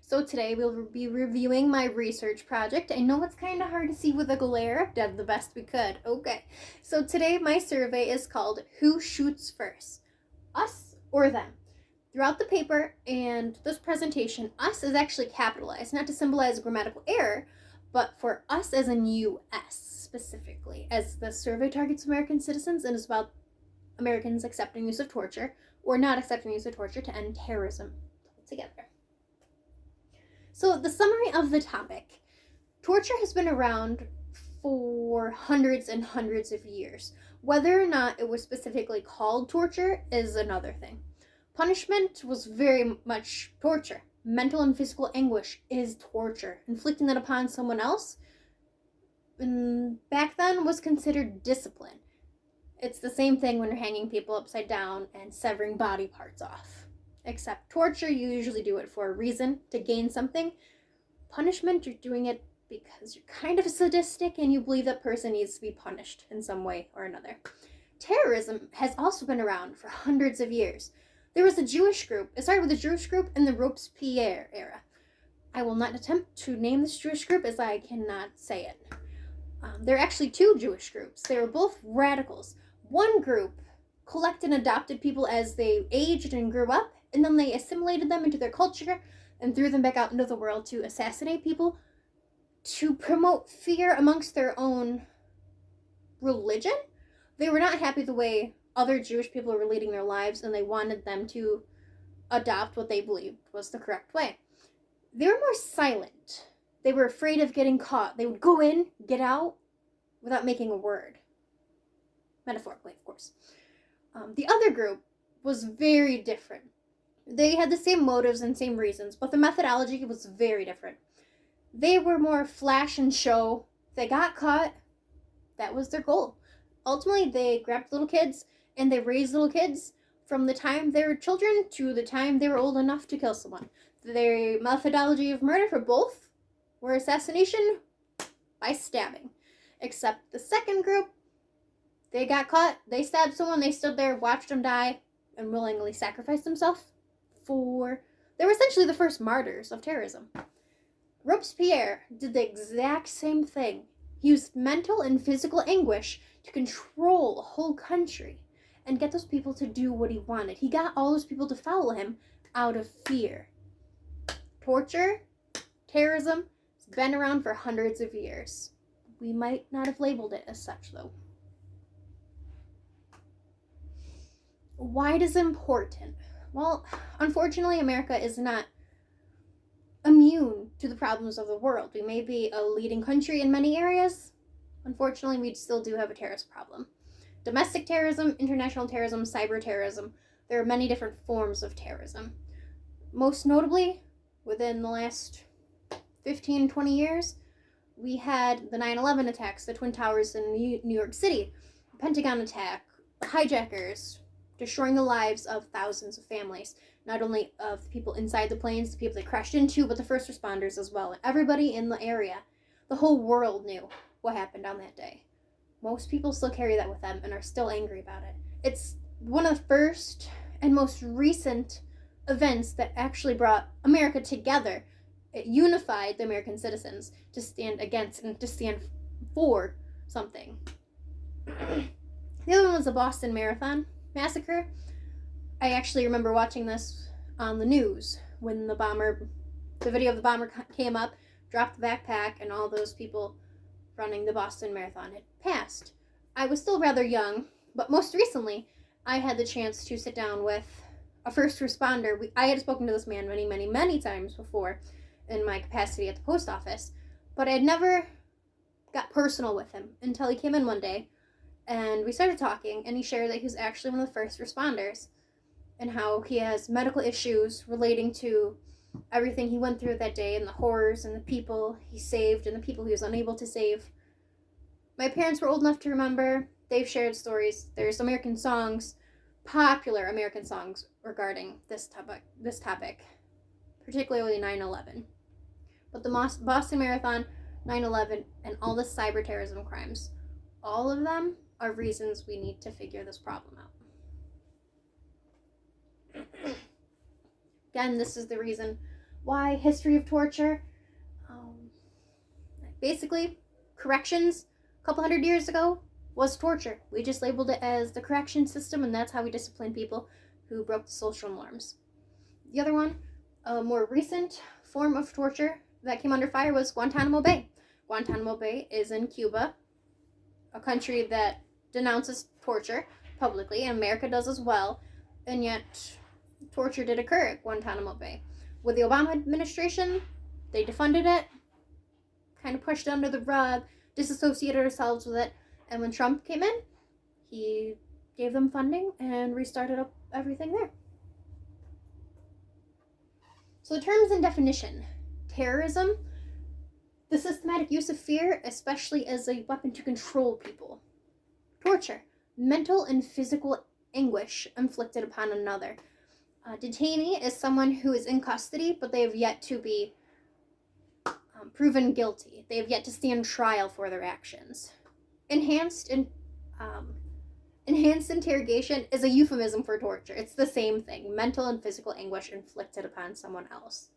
So today we'll be reviewing my research project. I know it's kind of hard to see with a glare. Did the best we could. Okay. So today my survey is called Who Shoots First? Us or them? Throughout the paper and this presentation, us is actually capitalized, not to symbolize grammatical error, but for us as in U.S. specifically, as the survey targets American citizens and is about Americans accepting use of torture or not accepting use of torture to end terrorism altogether. So the summary of the topic. Torture has been around for hundreds and hundreds of years. Whether or not it was specifically called torture is another thing. Punishment was very much torture. Mental and physical anguish is torture. Inflicting that upon someone else back then was considered discipline. It's the same thing when you're hanging people upside down and severing body parts off. Except torture, you usually do it for a reason, to gain something. Punishment, you're doing it because you're kind of sadistic and you believe that person needs to be punished in some way or another. Terrorism has also been around for hundreds of years. There was a Jewish group. It started with a Jewish group in the Robespierre era. I will not attempt to name this Jewish group as I cannot say it. There are actually two Jewish groups. They were both radicals. One group collected and adopted people as they aged and grew up, and then they assimilated them into their culture and threw them back out into the world to assassinate people, to promote fear amongst their own religion. They were not happy the way other Jewish people were leading their lives, and they wanted them to adopt what they believed was the correct way. They were more silent. They were afraid of getting caught. They would go in, get out, without making a word. Metaphorically, of course. The other group was very different. They had the same motives and same reasons, but the methodology was very different. They were more flash and show. They got caught. That was their goal. Ultimately, they grabbed little kids and they raised little kids from the time they were children to the time they were old enough to kill someone. Their methodology of murder for both were assassination by stabbing. Except the second group, they got caught, they stabbed someone, they stood there, watched them die, and willingly sacrificed themselves they were essentially the first martyrs of terrorism. Robespierre did the exact same thing. He used mental and physical anguish to control a whole country and get those people to do what he wanted. He got all those people to follow him out of fear. Torture, terrorism, has been around for hundreds of years. We might not have labeled it as such, though. Why it is important? Well, unfortunately, America is not immune to the problems of the world. We may be a leading country in many areas. Unfortunately, we still do have a terrorist problem. Domestic terrorism, international terrorism, cyber terrorism. There are many different forms of terrorism. Most notably, within the last 15, 20 years, we had the 9/11 attacks, the Twin Towers in New York City, the Pentagon attack, hijackers, destroying the lives of thousands of families, not only of the people inside the planes, the people they crashed into, but the first responders as well. And everybody in the area, the whole world knew what happened on that day. Most people still carry that with them and are still angry about it. It's one of the first and most recent events that actually brought America together. It unified the American citizens to stand against and to stand for something. The other one was the Boston Marathon Massacre. I actually remember watching this on the news when the video of the bomber came up, dropped the backpack, and all those people running the Boston Marathon had passed. I was still rather young, but most recently, I had the chance to sit down with a first responder. I had spoken to this man many, many, many times before in my capacity at the post office, but I had never got personal with him until he came in one day. And we started talking, and he shared that he was actually one of the first responders and how he has medical issues relating to everything he went through that day and the horrors and the people he saved and the people he was unable to save. My parents were old enough to remember. They've shared stories. There's American songs, popular American songs regarding this topic, particularly 9/11. But the Boston Marathon, 9/11, and all the cyber terrorism crimes, all of them are reasons we need to figure this problem out. Again, this is the reason Why history of torture? Basically, corrections a couple hundred years ago was torture. We just labeled it as the correction system, and that's how we discipline people who broke the social norms. The other one, a more recent form of torture that came under fire, was Guantanamo Bay. Guantanamo Bay is in Cuba, a country that denounces torture publicly, and America does as well, and yet torture did occur at Guantanamo Bay. With the Obama administration, they defunded it, kind of pushed it under the rug, disassociated ourselves with it, and when Trump came in, he gave them funding and restarted up everything there. So the terms and definition. Terrorism, the systematic use of fear, especially as a weapon to control people. Torture, mental and physical anguish inflicted upon another. Detainee is someone who is in custody, but they have yet to be proven guilty. They have yet to stand trial for their actions. Enhanced interrogation is a euphemism for torture. It's the same thing. Mental and physical anguish inflicted upon someone else.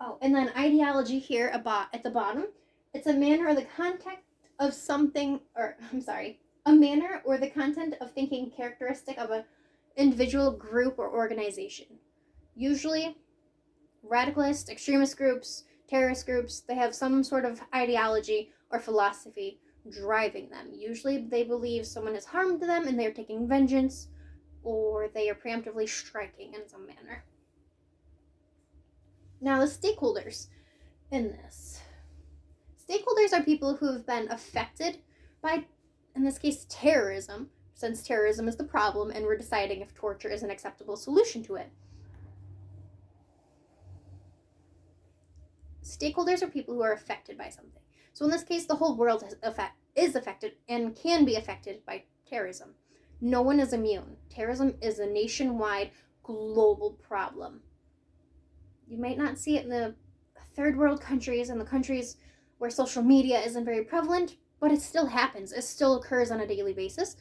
Oh, and then ideology here at the bottom. It's a manner or the content of something, a manner or the content of thinking characteristic of an individual, group, or organization. Usually, radicalist, extremist groups, terrorist groups, they have some sort of ideology or philosophy driving them. Usually they believe someone has harmed them and they're taking vengeance, or they are preemptively striking in some manner. Now, the stakeholders in this. Stakeholders are people who have been affected by, in this case, terrorism, since terrorism is the problem and we're deciding if torture is an acceptable solution to it. Stakeholders are people who are affected by something. So in this case, the whole world is affected and can be affected by terrorism. No one is immune. Terrorism is a nationwide, global problem. You might not see it in the third world countries and the countries where social media isn't very prevalent, but it still happens. It still occurs on a daily basis.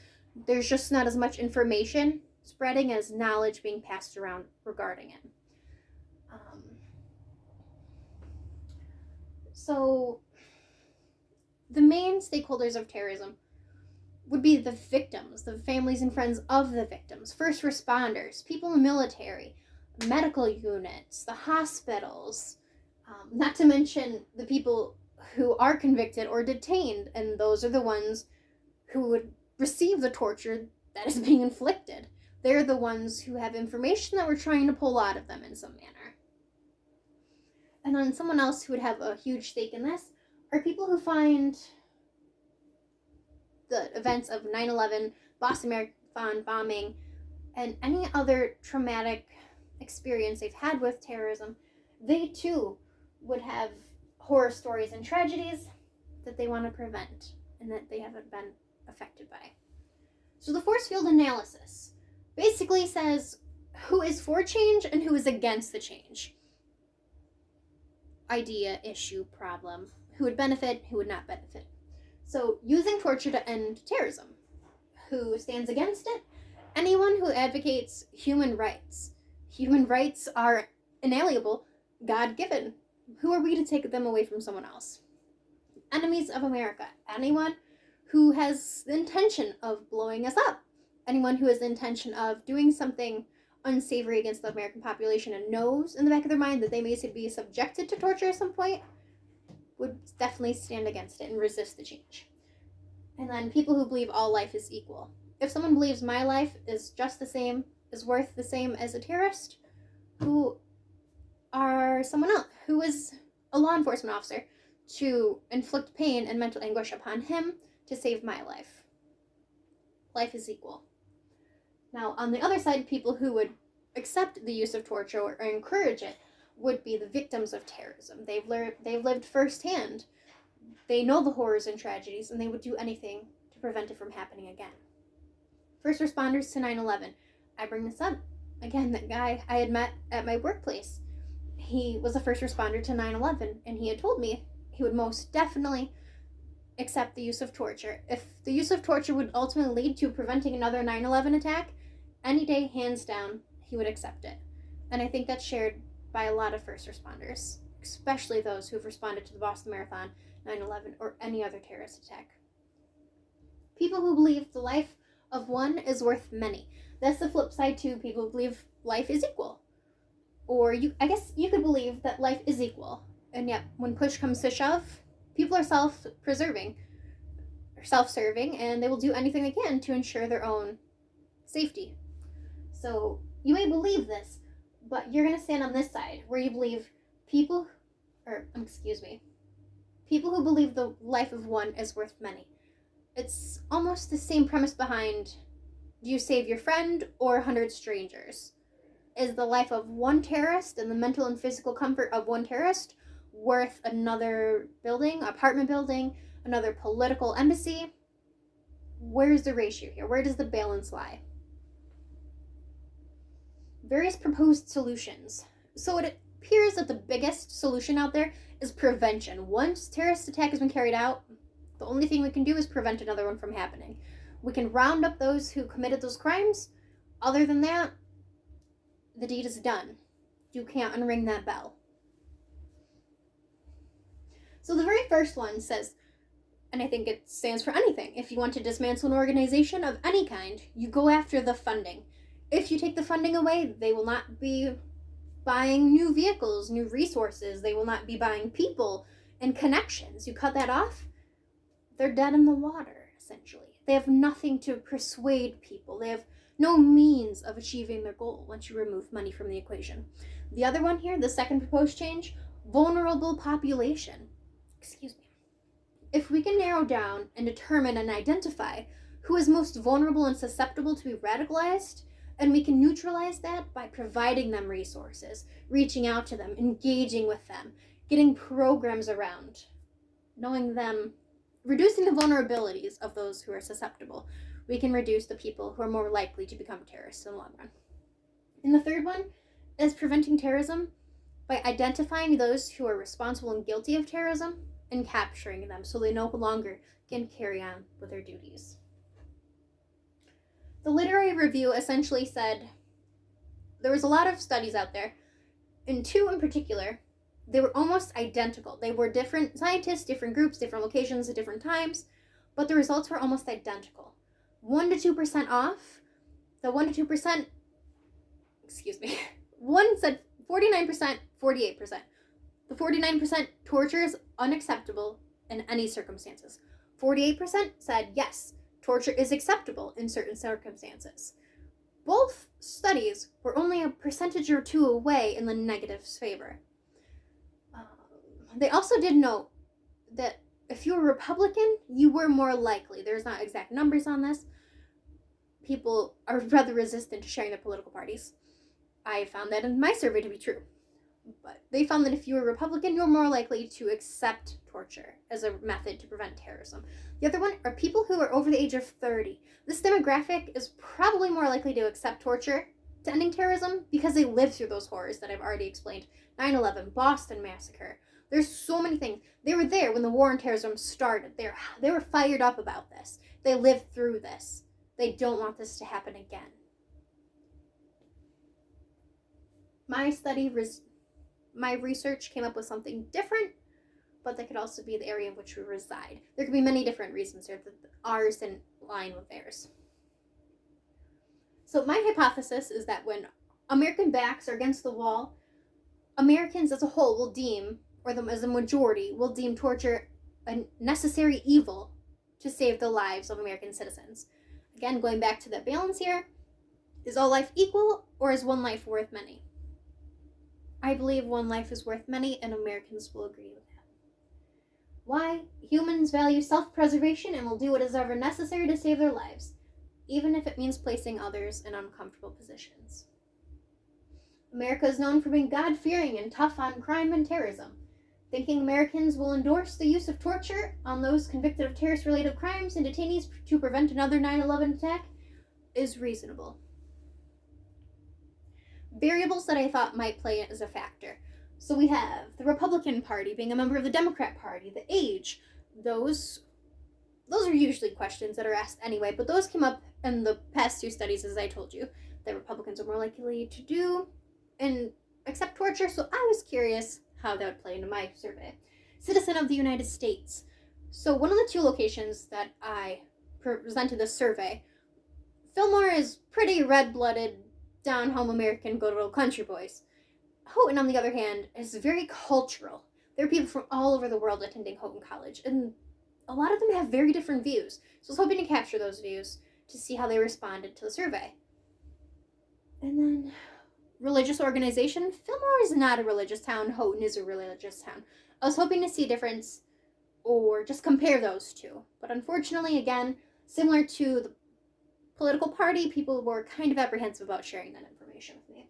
There's just not as much information spreading as knowledge being passed around regarding it. So the main stakeholders of terrorism would be the victims, the families and friends of the victims, first responders, people in the military, medical units, the hospitals, not to mention the people who are convicted or detained, and those are the ones who would receive the torture that is being inflicted. They're the ones who have information that we're trying to pull out of them in some manner. And then someone else who would have a huge stake in this are people who find the events of 9/11, Boston Marathon bombing, and any other traumatic experience they've had with terrorism. They too would have horror stories and tragedies that they want to prevent and that they haven't been affected by. So the force field analysis basically says who is for change and who is against the change. Idea, issue, problem, who would benefit, who would not benefit. So using torture to end terrorism. Who stands against it? Anyone who advocates human rights. Human rights are inalienable, God-given. Who are we to take them away from someone else? Enemies of America. Anyone who has the intention of blowing us up. Anyone who has the intention of doing something unsavory against the American population and knows in the back of their mind that they may be subjected to torture at some point would definitely stand against it and resist the change. And then people who believe all life is equal. If someone believes my life is just the same, is worth the same as a terrorist, who are someone else, who is a law enforcement officer, to inflict pain and mental anguish upon him to save my life. Life is equal. Now, on the other side, people who would accept the use of torture or encourage it would be the victims of terrorism. They've lived firsthand. They know the horrors and tragedies, and they would do anything to prevent it from happening again. First responders to 9/11. I bring this up. Again, that guy I had met at my workplace, he was a first responder to 9/11, and he had told me he would most definitely accept the use of torture. If the use of torture would ultimately lead to preventing another 9/11 attack, any day, hands down, he would accept it. And I think that's shared by a lot of first responders, especially those who've responded to the Boston Marathon, 9/11, or any other terrorist attack. People who believe the life of one is worth many. That's the flip side to people who believe life is equal. Or I guess you could believe that life is equal, and yet when push comes to shove, people are self-serving, and they will do anything they can to ensure their own safety. So you may believe this, but you're going to stand on this side where you believe people who believe the life of one is worth many. It's almost the same premise behind, do you save your friend or 100 strangers? Is the life of one terrorist and the mental and physical comfort of one terrorist worth another building, apartment building, another political embassy? Where's the ratio here? Where does the balance lie? Various proposed solutions. So it appears that the biggest solution out there is prevention. Once terrorist attack has been carried out, the only thing we can do is prevent another one from happening. We can round up those who committed those crimes. Other than that, the deed is done. You can't unring that bell. So the very first one says, and I think it stands for anything, if you want to dismantle an organization of any kind, you go after the funding. If you take the funding away, they will not be buying new vehicles, new resources. They will not be buying people and connections. You cut that off, they're dead in the water, essentially. They have nothing to persuade people. They have no means of achieving their goal once you remove money from the equation. The other one here, the second proposed change, vulnerable population. If we can narrow down and determine and identify who is most vulnerable and susceptible to be radicalized, and we can neutralize that by providing them resources, reaching out to them, engaging with them, getting programs around, knowing them, reducing the vulnerabilities of those who are susceptible, we can reduce the people who are more likely to become terrorists in the long run. And the third one is preventing terrorism by identifying those who are responsible and guilty of terrorism and capturing them so they no longer can carry on with their duties. The literary review essentially said there was a lot of studies out there, and two in particular, they were almost identical. They were different scientists, different groups, different locations at different times, but the results were almost identical. 1 to 2% off. The 1 to 2%, one said 49%, 48%. The 49% torture is unacceptable in any circumstances. 48% said yes, torture is acceptable in certain circumstances. Both studies were only a percentage or two away in the negative's favor. They also did note that if you were Republican, you were more likely, there's not exact numbers on this, people are rather resistant to sharing their political parties. I found that in my survey to be true. But they found that if you were Republican, you're more likely to accept torture as a method to prevent terrorism. The other one are people who are over the age of 30. This demographic is probably more likely to accept torture to ending terrorism because they lived through those horrors that I've already explained. 9/11, Boston Massacre. There's so many things. They were there when the war on terrorism started. They were fired up about this. They lived through this. They don't want this to happen again. My research came up with something different, but that could also be the area in which we reside. There could be many different reasons here that ours didn't line with theirs. So my hypothesis is that when American backs are against the wall, Americans as a whole will deem, or as a majority, will deem torture a necessary evil to save the lives of American citizens. Again, going back to that balance here, is all life equal, or is one life worth many? I believe one life is worth many, and Americans will agree with that. Why? Humans value self-preservation and will do what is ever necessary to save their lives, even if it means placing others in uncomfortable positions. America is known for being God-fearing and tough on crime and terrorism. Thinking Americans will endorse the use of torture on those convicted of terrorist-related crimes and detainees to prevent another 9/11 attack is reasonable. Variables that I thought might play as a factor. So we have the Republican Party being a member of the Democrat Party, the age. Those are usually questions that are asked anyway, but those came up in the past two studies, as I told you, that Republicans are more likely to do. And accept torture, so I was curious how that would play into my survey. Citizen of the United States. So one of the 2 locations that I presented this survey, Fillmore is pretty red-blooded, down-home American, good-old country boys. Houghton, on the other hand, is very cultural. There are people from all over the world attending Houghton College, and a lot of them have very different views. So I was hoping to capture those views to see how they responded to the survey. And then religious organization. Fillmore is not a religious town. Houghton is a religious town. I was hoping to see a difference or just compare those 2. But unfortunately, again, similar to the political party, people were kind of apprehensive about sharing that information with me.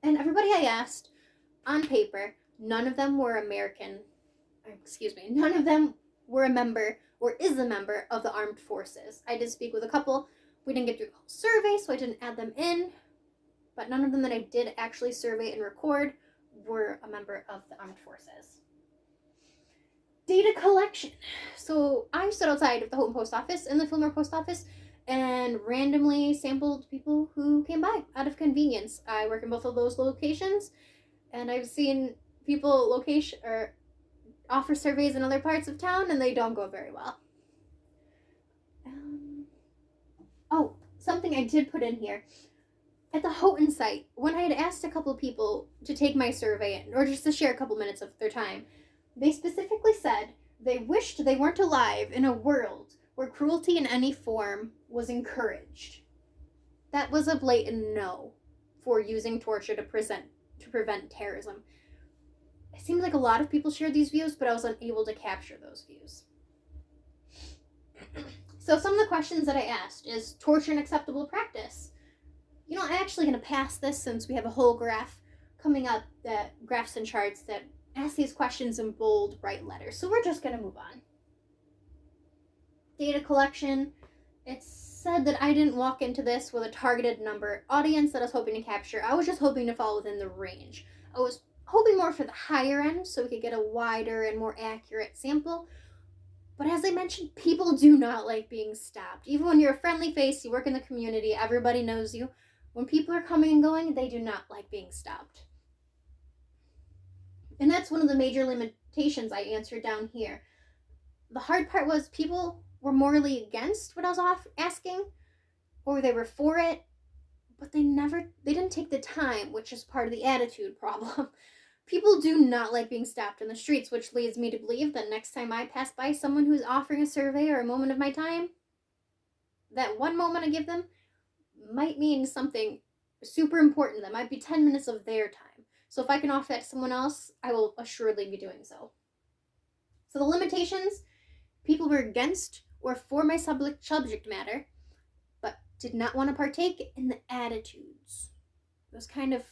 And everybody I asked, on paper, none of them were none of them were a member or is a member of the armed forces. I did speak with a couple. We didn't get through the whole survey, so I didn't add them in. But none of them that I did actually survey and record were a member of the armed forces. Data collection. So I stood outside of the Houghton post office and the Fillmore post office and randomly sampled people who came by out of convenience. I work in both of those locations, and I've seen people offer surveys in other parts of town, and they don't go very well. Something I did put in here. At the Houghton site, when I had asked a couple of people to take my survey or just to share a couple minutes of their time, they specifically said they wished they weren't alive in a world where cruelty in any form was encouraged. That was a blatant no for using torture to prevent terrorism. It seems like a lot of people shared these views, but I was unable to capture those views. So some of the questions that I asked is torture an acceptable practice? I'm actually going to pass this since we have a whole graph coming up, that graphs and charts that ask these questions in bold, bright letters. So we're just going to move on. Data collection. It's said that I didn't walk into this with a targeted number audience that I was hoping to capture. I was just hoping to fall within the range. I was hoping more for the higher end so we could get a wider and more accurate sample. But as I mentioned, people do not like being stopped. Even when you're a friendly face, you work in the community, everybody knows you. When people are coming and going, they do not like being stopped. And that's one of the major limitations I answered down here. The hard part was people were morally against what I was asking, or they were for it, but they didn't take the time, which is part of the attitude problem. People do not like being stopped in the streets, which leads me to believe that next time I pass by someone who's offering a survey or a moment of my time, that one moment I give them might mean something super important. That might be 10 minutes of their time. So if I can offer that to someone else, I will assuredly be doing so. So the limitations, people were against or for my subject matter, but did not want to partake in the attitudes. Those kind of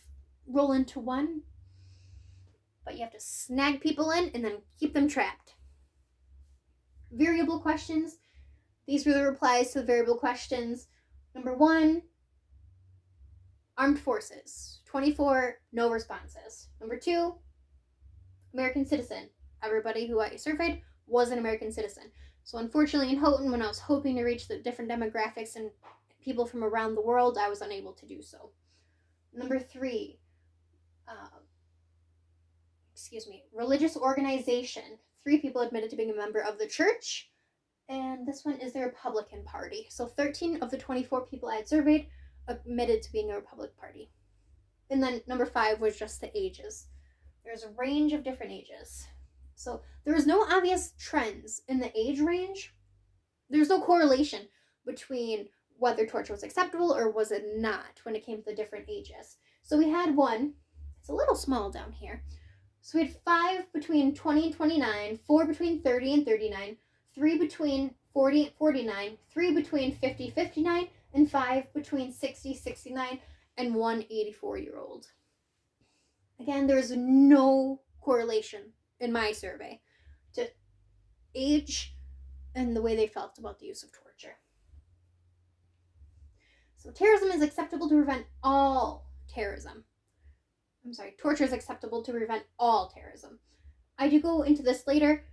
roll into one, but you have to snag people in and then keep them trapped. Variable questions. These were the replies to the variable questions. Number 1, armed forces. 24, no responses. Number 2, American citizen. Everybody who I surveyed was an American citizen. So unfortunately in Houghton, when I was hoping to reach the different demographics and people from around the world, I was unable to do so. Number 3, religious organization. 3 people admitted to being a member of the church, and this one is the Republican Party. So 13 of the 24 people I had surveyed admitted to being a Republican Party. And then number 5 was just the ages. There's a range of different ages. So there was no obvious trends in the age range. There's no correlation between whether torture was acceptable or was it not when it came to the different ages. So we had one, it's a little small down here. So we had 5 between 20 and 29, 4 between 30 and 39, 3 between 40 and 49, 3 between 50 and 59, and 5 between 60 and 69, and 1 84-year-old. Again, there's no correlation in my survey to age and the way they felt about the use of torture. So terrorism is acceptable to prevent all terrorism. Torture is acceptable to prevent all terrorism. I do go into this later.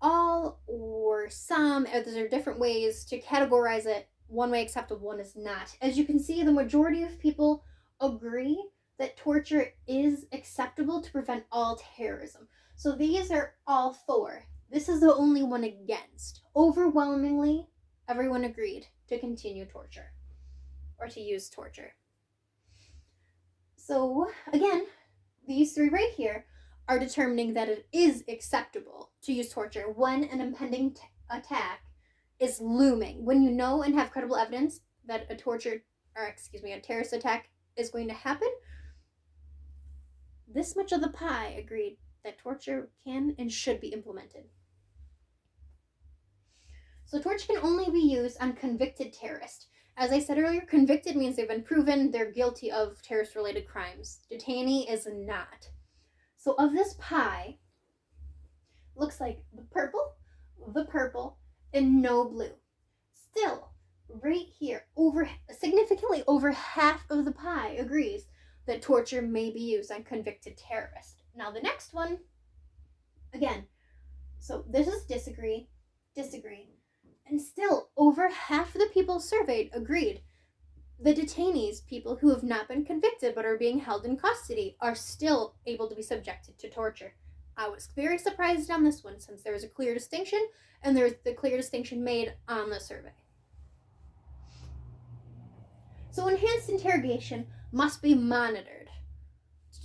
All or some, there are different ways to categorize it. One way acceptable, one is not. As you can see, the majority of people agree that torture is acceptable to prevent all terrorism. So these are all for. This is the only one against. Overwhelmingly, everyone agreed to continue torture or to use torture. So again, these three right here are determining that it is acceptable to use torture when an impending attack is looming. When you know and have credible evidence that a terrorist attack is going to happen, this much of the pie agreed that torture can and should be implemented. So torture can only be used on convicted terrorists. As I said earlier, convicted means they've been proven they're guilty of terrorist-related crimes. Detainee is not. So of this pie, looks like the purple, and no blue. Still, right here, significantly over half of the pie agrees that torture may be used on convicted terrorists. Now the next one, again, so this is disagree, and still over half of the people surveyed agreed the detainees, people who have not been convicted but are being held in custody, are still able to be subjected to torture. I was very surprised on this one since there was a clear distinction, and there's the clear distinction made on the survey. So enhanced interrogation must be monitored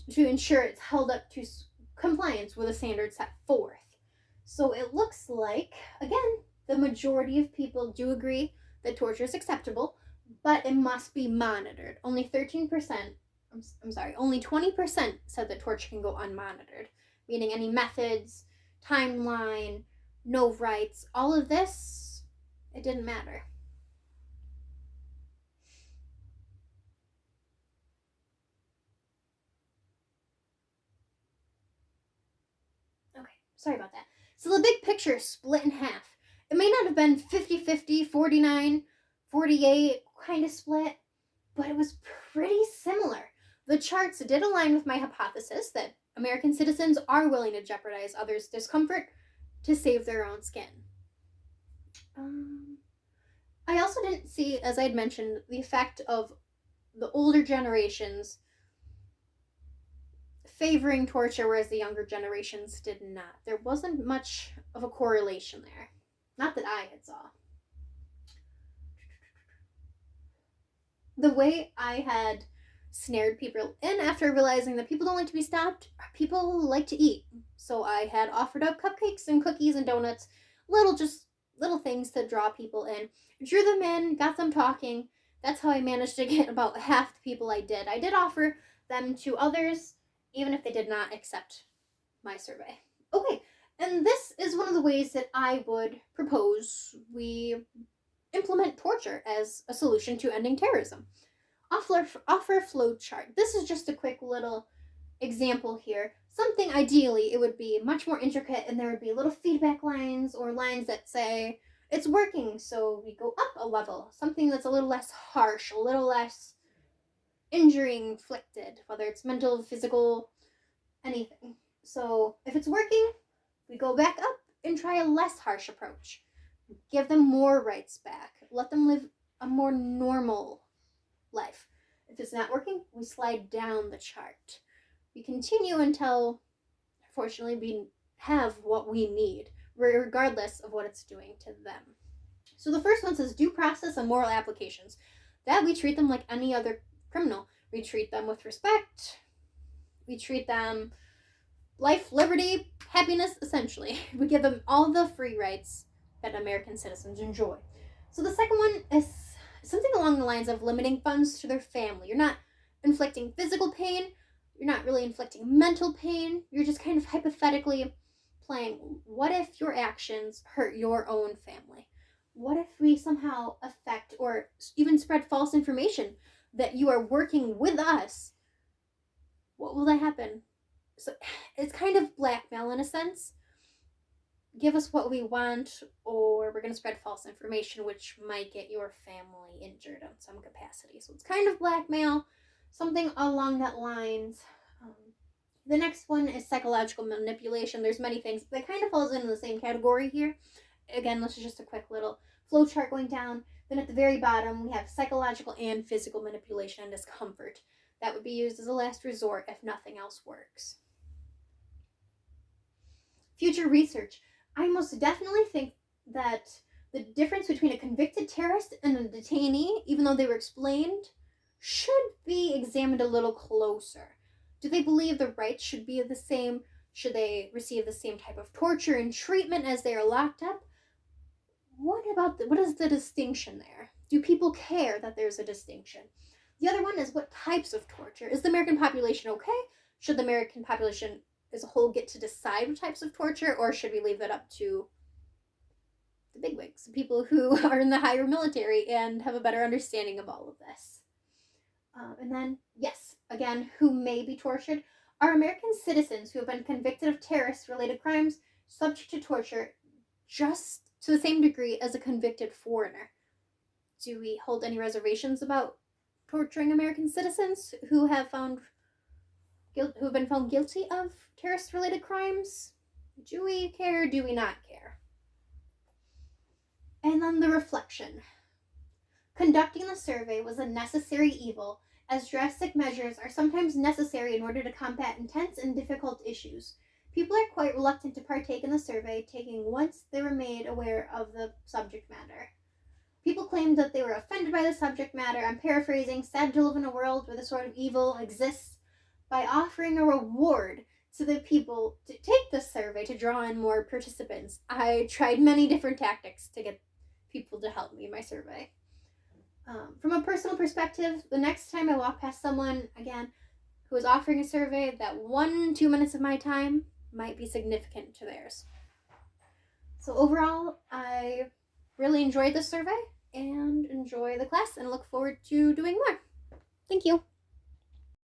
to ensure it's held up to compliance with the standards set forth. So it looks like, again, the majority of people do agree that torture is acceptable, but it must be monitored. Only 20% said that torture can go unmonitored, meaning any methods, timeline, no rights, all of this, it didn't matter. Okay, sorry about that. So the big picture is split in half. It may not have been 50-50, 49-48 kind of split, but it was pretty similar. The charts did align with my hypothesis that American citizens are willing to jeopardize others' discomfort to save their own skin. I also didn't see, as I had mentioned, the effect of the older generations favoring torture, whereas the younger generations did not. There wasn't much of a correlation there. Not that I had saw. The way I had snared people in after realizing that people don't like to be stopped, people like to eat. So I had offered up cupcakes and cookies and donuts, little things to draw people in. Drew them in, got them talking. That's how I managed to get about half the people I did. I did offer them to others, even if they did not accept my survey. Okay, and this is one of the ways that I would propose we implement torture as a solution to ending terrorism. Offer a flow chart. This is just a quick little example here. Something ideally it would be much more intricate, and there would be little feedback lines or lines that say it's working, so we go up a level. Something that's a little less harsh, a little less injury inflicted, whether it's mental, physical, anything. So if it's working, we go back up and try a less harsh approach. Give them more rights back. Let them live a more normal life. If it's not working, we slide down the chart. We continue until, fortunately, we have what we need, regardless of what it's doing to them. So the first one says due process and moral applications. That we treat them like any other criminal. We treat them with respect. We treat them life, liberty, happiness, essentially. We give them all the free rights that American citizens enjoy. So the second one is something along the lines of limiting funds to their family. You're not inflicting physical pain. You're not really inflicting mental pain. You're just kind of hypothetically playing, what if your actions hurt your own family? What if we somehow affect or even spread false information that you are working with us? What will that happen? So it's kind of blackmail in a sense. Give us what we want, or we're going to spread false information, which might get your family injured on some capacity. So it's kind of blackmail, something along that lines. The next one is psychological manipulation. There's many things, but it kind of falls into the same category here. Again, this is just a quick little flow chart going down. Then at the very bottom, we have psychological and physical manipulation and discomfort. That would be used as a last resort if nothing else works. Future research. I most definitely think that the difference between a convicted terrorist and a detainee, even though they were explained, should be examined a little closer. Do they believe the rights should be the same? Should they receive the same type of torture and treatment as they are locked up? What is the distinction there? Do people care that there's a distinction? The other one is, what types of torture? Is the American population okay? Should the American population as a whole get to decide what types of torture, or should we leave that up to the bigwigs, people who are in the higher military and have a better understanding of all of this? And then, yes, again, who may be tortured? Are American citizens who have been convicted of terrorist-related crimes subject to torture just to the same degree as a convicted foreigner? Do we hold any reservations about torturing American citizens who have been found guilty of terrorist-related crimes? Do we care? Do we not care? And then the reflection. Conducting the survey was a necessary evil, as drastic measures are sometimes necessary in order to combat intense and difficult issues. People are quite reluctant to partake in the survey, taking once they were made aware of the subject matter. People claimed that they were offended by the subject matter. I'm paraphrasing, sad to live in a world where this sort of evil exists, by offering a reward to the people to take the survey to draw in more participants. I tried many different tactics to get people to help me in my survey. From a personal perspective, the next time I walk past someone, again, who is offering a survey, that 1-2 minutes of my time might be significant to theirs. So overall, I really enjoyed this survey and enjoy the class and look forward to doing more. Thank you.